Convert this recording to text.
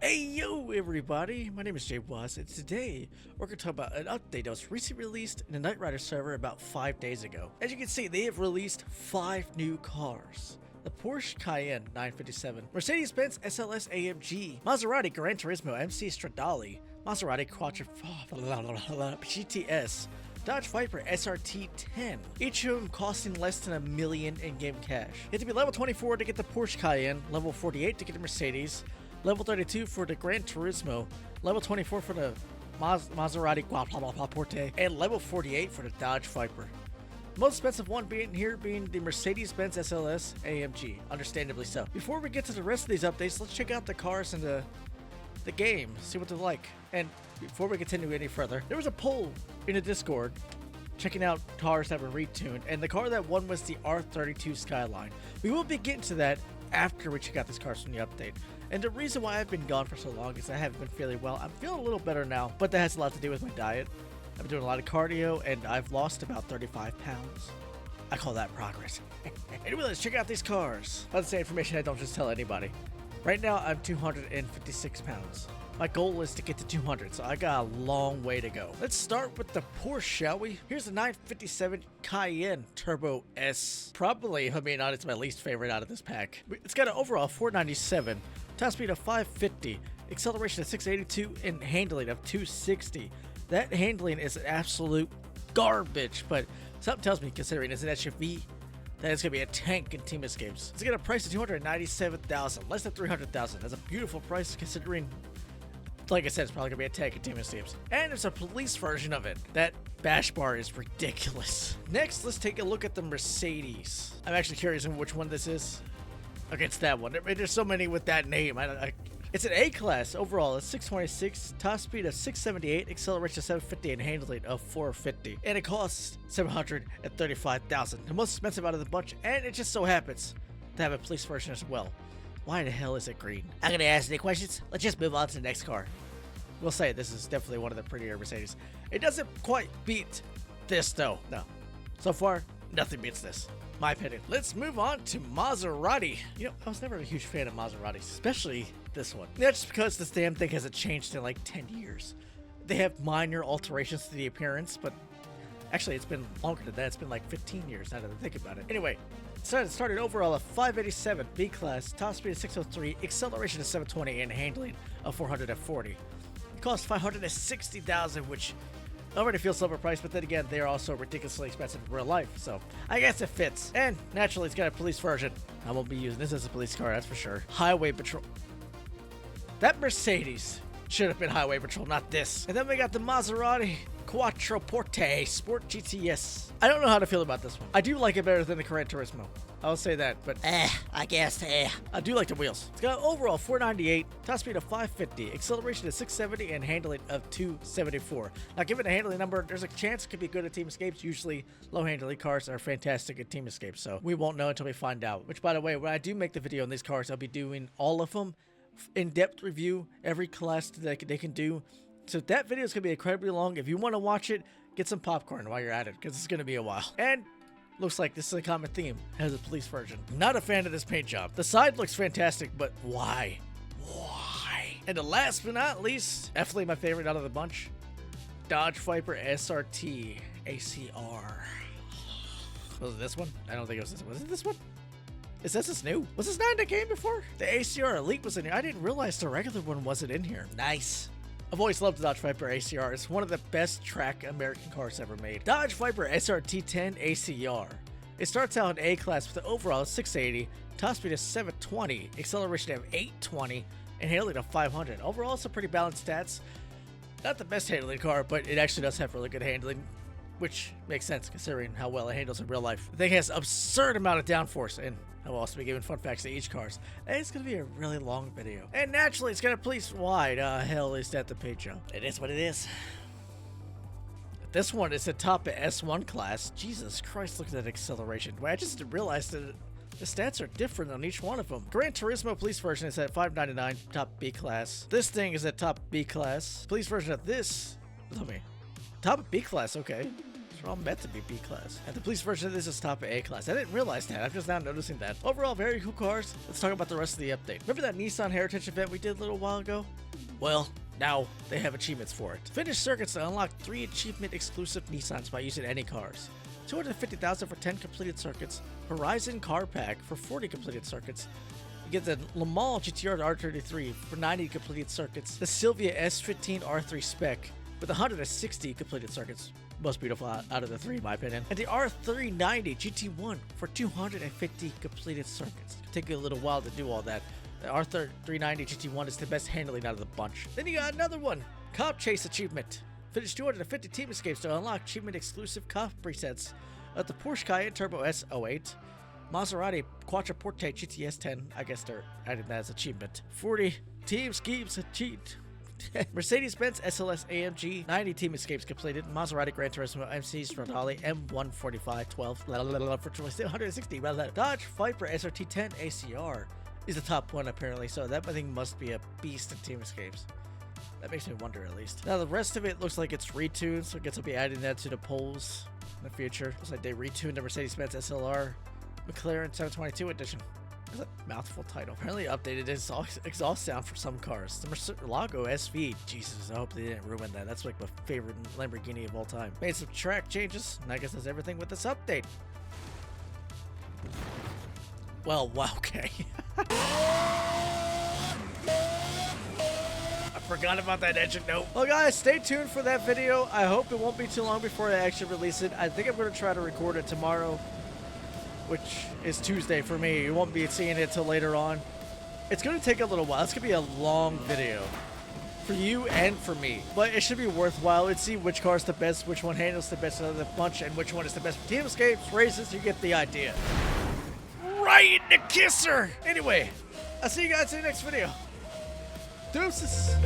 Hey yo everybody, my name is Jay Was, and today we're going to talk about an update that was recently released in the NrZ server about 5 days ago. As you can see, they have released 5 new cars. The Porsche Cayenne 957, Mercedes-Benz SLS AMG, Maserati Gran Turismo MC Stradale, Maserati Quattro GTS, Dodge Viper SRT 10, each of them costing less than $1 million in-game cash. You have to be level 24 to get the Porsche Cayenne, level 48 to get the Mercedes, level 32 for the Gran Turismo, level 24 for the Maserati Porte, and level 48 for the Dodge Viper. The most expensive one being the Mercedes-Benz SLS AMG, understandably so. Before we get to the rest of these updates, let's check out the cars in the game, see what they're like. And before we continue any further, there was a poll in the Discord checking out cars that were retuned, and the car that won was the R32 Skyline. We will be getting to that after we check out these cars from the update. And the reason why I've been gone for so long is I haven't been feeling well. I'm feeling a little better now, but that has a lot to do with my diet. I've been doing a lot of cardio, and I've lost about 35 pounds. I call that progress. Anyway, let's check out these cars. Let's say information I don't just tell anybody. Right now, I'm 256 pounds. My goal is to get to 200, so I got a long way to go. Let's start with the Porsche, shall we? Here's the 957 Cayenne Turbo S. Probably, if I'm being honest, my least favorite out of this pack. It's got an overall 497, top speed of 550, acceleration of 682, and handling of 260. That handling is absolute garbage, but something tells me, considering it's an SUV, that it's going to be a tank in Team Escapes. It's got a price of $297,000, less than $300,000. That's a beautiful price considering, like I said, it's probably going to be a tank in Team Escapes. And there's a police version of it. That bash bar is ridiculous. Next, let's take a look at the Mercedes. I'm actually curious on which one this is. Okay, it's that one. There's so many with that name. It's an A-class overall. It's 626, top speed of 678, acceleration of 750, and handling of 450. And it costs $735,000, the most expensive out of the bunch. And it just so happens to have a police version as well. Why the hell is it green? I'm gonna ask any questions. Let's just move on to the next car. We'll say this is definitely one of the prettier Mercedes. It doesn't quite beat this though. No. So far, nothing beats this. My opinion. Let's move on to Maserati. You know, I was never a huge fan of Maseratis, especially this one. That's just because this damn thing hasn't changed in like 10 years. They have minor alterations to the appearance, but actually it's been longer than that. It's been like 15 years now that I think about it. Anyway, so it started overall at 587, B-class, top speed of 603, acceleration of 720, and handling of 440. It cost $560,000, which already feels overpriced, but then again, they are also ridiculously expensive in real life, so I guess it fits. And naturally, it's got a police version. I won't be using this as a police car, that's for sure. Highway Patrol. That Mercedes should have been Highway Patrol, not this. And then we got the Maserati Quattro Porte Sport GTS. I don't know how to feel about this one. I do like it better than the Gran Turismo. I'll say that, but I guess, I do like the wheels. It's got overall 498, top speed of 550, acceleration of 670, and handling of 274. Now, given the handling number, there's a chance it could be good at Team Escapes. Usually, low handling cars are fantastic at Team Escapes, so we won't know until we find out. Which, by the way, when I do make the video on these cars, I'll be doing all of them, in-depth review, every class that they can do. So that video is going to be incredibly long. If you want to watch it, get some popcorn while you're at it, because it's going to be a while. And looks like this is a common theme, has a police version. Not a fan of this paint job. The side looks fantastic, but why? Why? And the last but not least, definitely my favorite out of the bunch, Dodge Viper SRT ACR. Was it this one? I don't think it was this one. Was it this one? Is this new? Was this not in the game before? The ACR Elite was in here. I didn't realize the regular one wasn't in here. Nice. I've always loved the Dodge Viper ACR. It's one of the best track American cars ever made. Dodge Viper SRT 10 ACR. It starts out in A-class with an overall of 680, top speed of 720, acceleration of 820, and handling of 500. Overall, it's a pretty balanced stats. Not the best handling car, but it actually does have really good handling, which makes sense considering how well it handles in real life. The thing has absurd amount of downforce, and I will also be giving fun facts to each cars. And it's going to be a really long video. And naturally, it's going to police wide. Hell, is that the paint job? It is what it is. This one is the top of S1 class. Jesus Christ, look at that acceleration. Well, I just realized that the stats are different on each one of them. Gran Turismo police version is at 599, top B class. This thing is at top B class. Police version of this, tell me, top of B class, okay. They're all meant to be B class. And the police version of this is top of A class. I didn't realize that. I'm just now noticing that. Overall, very cool cars. Let's talk about the rest of the update. Remember that Nissan Heritage event we did a little while ago? Well, now they have achievements for it. Finish circuits to unlock 3 achievement exclusive Nissans by using any cars. 250,000 for 10 completed circuits. Horizon Car Pack for 40 completed circuits. You get the Le Mans GTR R33 for 90 completed circuits. The Silvia S15 R3 Spec with 160 completed circuits. Most beautiful out of the 3 in my opinion. And the R390 GT1 for 250 completed circuits. It'll take you a little while to do all that. The R390 GT1 is the best handling out of the bunch. Then you got another one. Cop Chase Achievement. Finish 250 team escapes to unlock achievement exclusive cop presets of the Porsche Cayenne Turbo S 08, Maserati Quattroporte GTS 10. I guess they're adding that as achievement. 40 team escapes achieved. Mercedes-Benz SLS AMG 90 team escapes completed. Maserati Gran Turismo MC Stradale M145 12 for 160. Dodge Viper SRT 10 ACR is the top one apparently, so that thing must be a beast in team escapes. That makes me wonder at least. Now the rest of it looks like it's retuned, so I guess I'll be adding that to the polls in the future. Looks like they retuned the Mercedes-Benz SLR McLaren 722 edition. That's a mouthful title. Apparently updated exhaust sound for some cars. The Murcielago SV. Jesus, I hope they didn't ruin that. That's like my favorite Lamborghini of all time. Made some track changes, and I guess that's everything with this update. Well, wow, okay. Forgot about that engine note. Well guys, stay tuned for that video. I hope it won't be too long before I actually release it. I think I'm going to try to record it tomorrow, which is Tuesday for me. You won't be seeing it till later on. It's going to take a little while. It's going to be a long video for you and for me, but it should be worthwhile. Let's see which car is the best, which one handles the best out of the bunch, and which one is the best for team escapes, races. You get the idea. Right in the kisser. Anyway, I'll see you guys in the next video. Deuces.